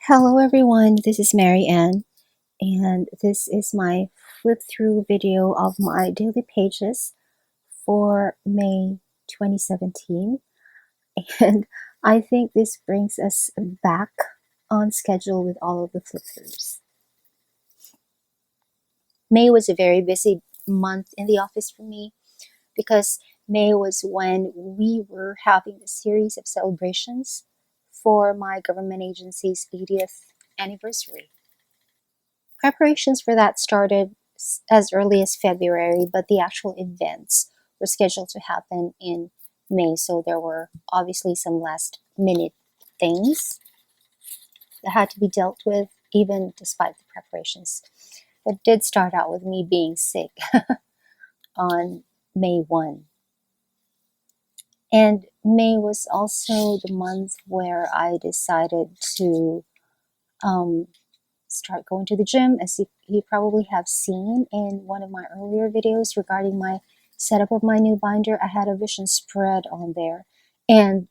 Hello everyone, this is Mary Ann, and this is my flip through video of my daily pages for May 2017. And I think this brings us back on schedule with all of the flip throughs. May was a very busy month in the office for me because May was when we were having a series of celebrations for my government agency's 80th anniversary. Preparations for that started as early as February, but the actual events were scheduled to happen in May, so there were obviously some last minute things that had to be dealt with, even despite the preparations. It did start out with me being sick on May 1. And May was also the month where I decided to start going to the gym. As you probably have seen in one of my earlier videos regarding my setup of my new binder, I had a vision spread on there, and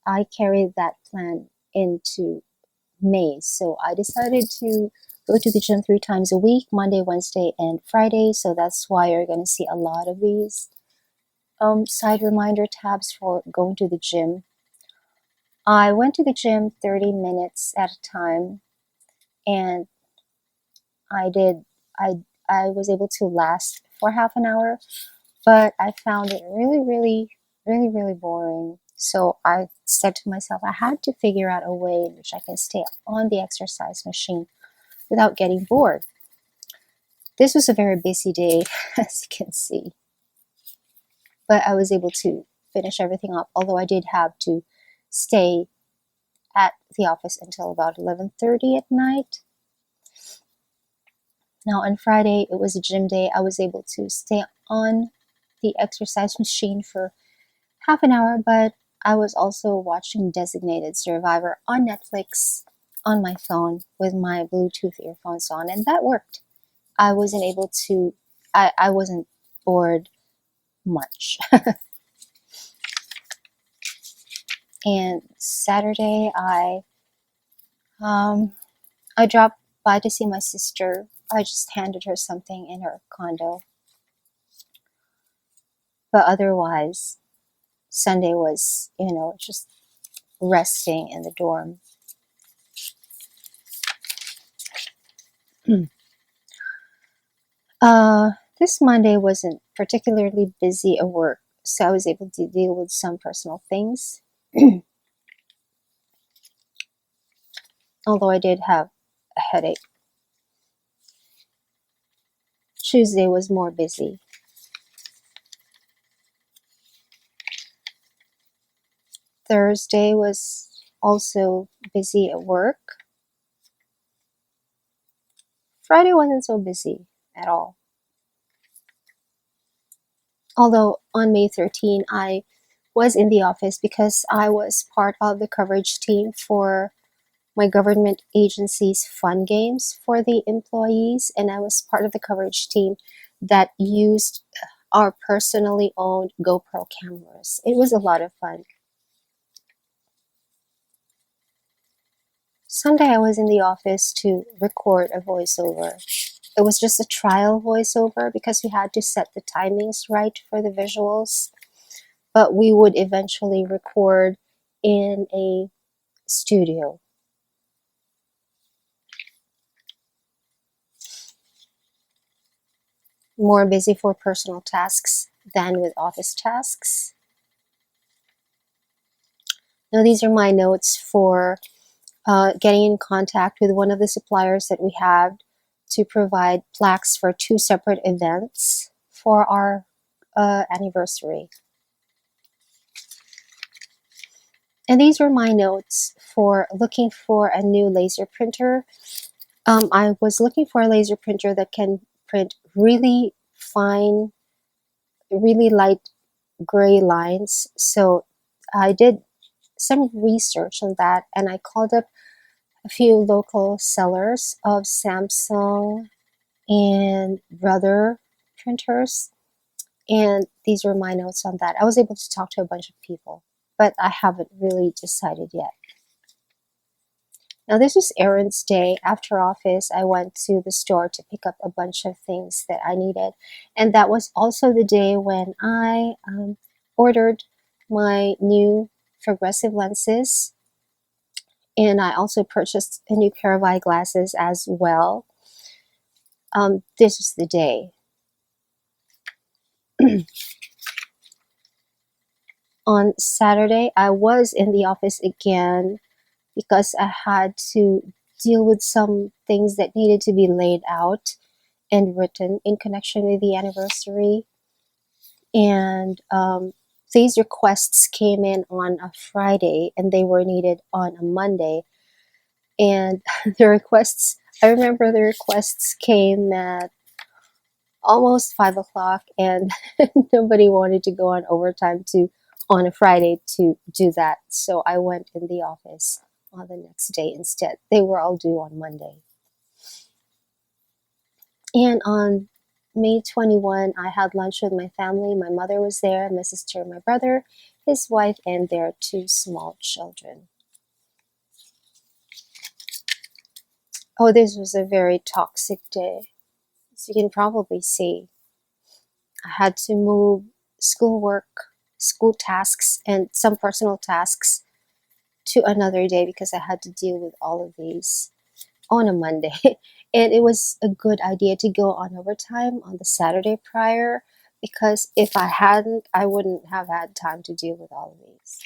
I carried that plan into May. So I decided to go to the gym 3 times a week, Monday, Wednesday, and Friday. So that's why you're going to see a lot of these side reminder tabs for going to the gym. I went to the gym 30 minutes at a time, and I did. I was able to last for half an hour, but I found it really boring. So I said to myself, I had to figure out a way in which I can stay on the exercise machine without getting bored. This was a very busy day, as you can see, but I was able to finish everything up, although I did have to stay at the office until about 11:30 at night. Now on Friday, it was a gym day. I was able to stay on the exercise machine for half an hour, but I was also watching Designated Survivor on Netflix on my phone with my Bluetooth earphones on, and that worked. I wasn't able to, I wasn't bored much. And Saturday, I dropped by to see my sister. I just handed her something in her condo. But otherwise, Sunday was, just resting in the dorm. This Monday wasn't particularly busy at work, so I was able to deal with some personal things. Although I did have a headache. Tuesday was more busy. Thursday was also busy at work. Friday wasn't so busy at all. Although on May 13, I was in the office because I was part of the coverage team for my government agency's fun games for the employees, and I was part of the coverage team that used our personally owned GoPro cameras. It was a lot of fun. Sunday I was in the office to record a voiceover. It was just a trial voiceover because we had to set the timings right for the visuals, but we would eventually record in a studio. More busy for personal tasks than with office tasks. Now these are my notes for getting in contact with one of the suppliers that we have to provide plaques for 2 separate events for our anniversary. And these were my notes for looking for a new laser printer. I was looking for a laser printer that can print really fine, really light gray lines. So I did some research on that, and I called up a few local sellers of Samsung and Brother printers, and these were my notes on that. I was able to talk to a bunch of people, but I haven't really decided yet. Now, this was errands day. After office, I went to the store to pick up a bunch of things that I needed. And that was also the day when I ordered my new progressive lenses. And I also purchased a new pair of eyeglasses as well. This was the day. On Saturday, I was in the office again because I had to deal with some things that needed to be laid out and written in connection with the anniversary. And these requests came in on a Friday and they were needed on a Monday. And the requests, I remember the requests came at almost 5 o'clock, and nobody wanted to go on overtime to on a Friday to do that. So I went in the office on the next day instead. They were all due on Monday. And on May 21, I had lunch with my family. My mother was there, my sister, my brother, his wife, and their two small children. Oh, this was a very toxic day. As you can probably see, I had to move schoolwork, school tasks, and some personal tasks to another day because I had to deal with all of these on a Monday. And it was a good idea to go on overtime on the Saturday prior, because if I hadn't, I wouldn't have had time to deal with all of these.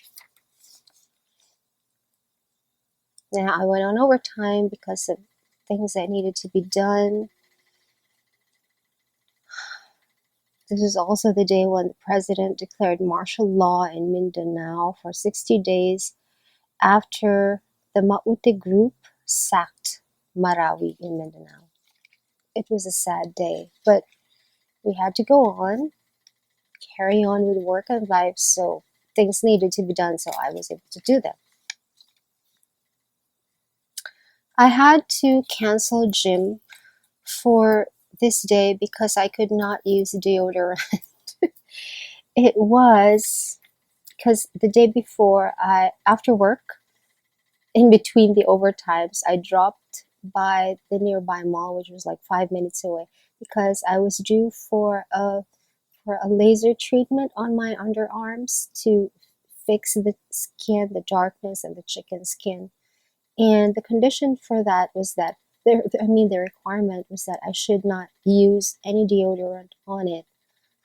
Now, I went on overtime because of things that needed to be done. This is also the day when the president declared martial law in Mindanao for 60 days after the Maute group sacked Marawi in Mindanao. It was a sad day, but we had to go on, carry on with work and life, so things needed to be done, so I was able to do them. I had to cancel gym for this day because I could not use deodorant. It was because the day before, after work, in between the overtimes, I dropped by the nearby mall, which was like 5 minutes away, because I was due for a laser treatment on my underarms to fix the skin, the darkness, and the chicken skin. And the condition for that was that the requirement was that I should not use any deodorant on it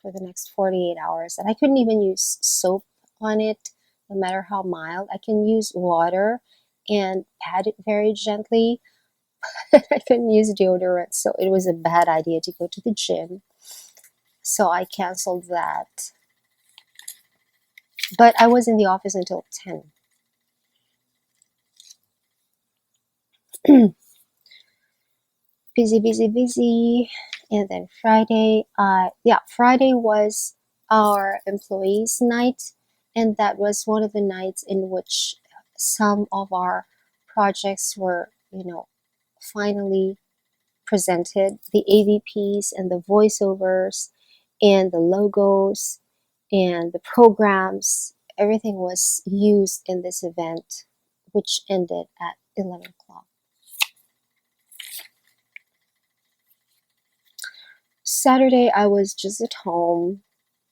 for the next 48 hours. And I couldn't even use soap on it, no matter how mild. I can use water and pat it very gently. I couldn't use deodorant, so it was a bad idea to go to the gym. So I canceled that. But I was in the office until 10. Busy, busy, busy. And then Friday, Friday was our employees' night, and that was one of the nights in which some of our projects were, finally presented. The AVPs and the voiceovers and the logos and the programs, everything was used in this event, which ended at 11 o'clock. Saturday, I was just at home,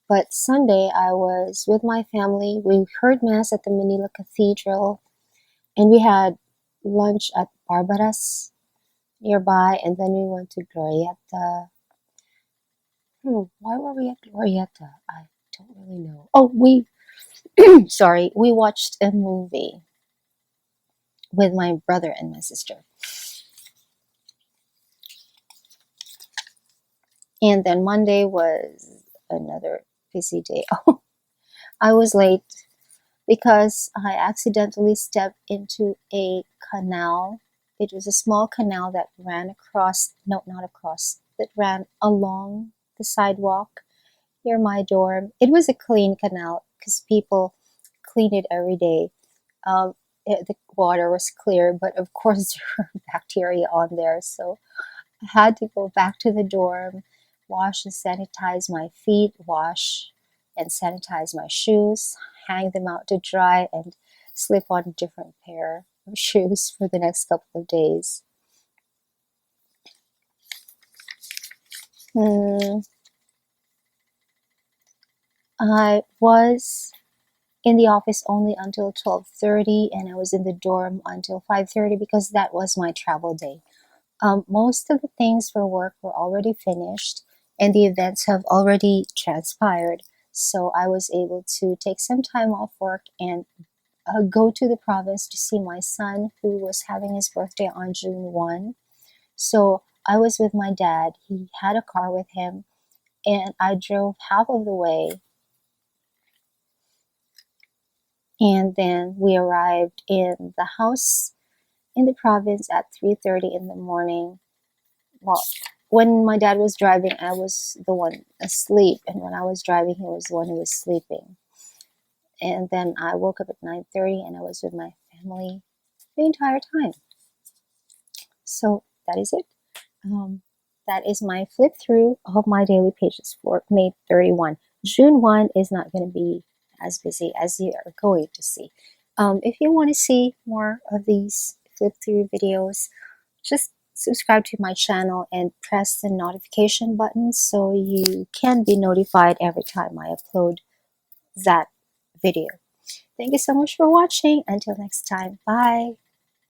but Sunday, I was with my family. We heard Mass at the Manila Cathedral, and we had lunch at Barbara's nearby, and then we went to Glorieta. Why were we at Glorieta? I don't really know. Oh, we watched a movie with my brother and my sister. And then Monday was another busy day. Oh, I was late because I accidentally stepped into a canal. It was a small canal that ran across, no, not across, that ran along the sidewalk near my dorm. It was a clean canal because people clean it every day. The water was clear, but of course there were bacteria on there. So I had to go back to the dorm, wash and sanitize my feet, wash and sanitize my shoes, hang them out to dry, and slip on a different pair of shoes for the next couple of days. I was in the office only until 12:30, and I was in the dorm until 5:30 because that was my travel day. Most of the things for work were already finished and the events have already transpired. So I was able to take some time off work and go to the province to see my son, who was having his birthday on June 1. So I was with my dad. He had a car with him, and I drove half of the way. And then we arrived in the house in the province at 3:30 in the morning. Well, when my dad was driving, I was the one asleep, and when I was driving, he was the one who was sleeping. And then I woke up at 9:30, and I was with my family the entire time. So that is it. That is my flip through of my daily pages for May 31. June 1 is not going to be as busy as you are going to see. If you want to see more of these flip through videos, just subscribe to my channel and press the notification button so you can be notified every time I upload that video. Thank you so much for watching. Until next time, bye.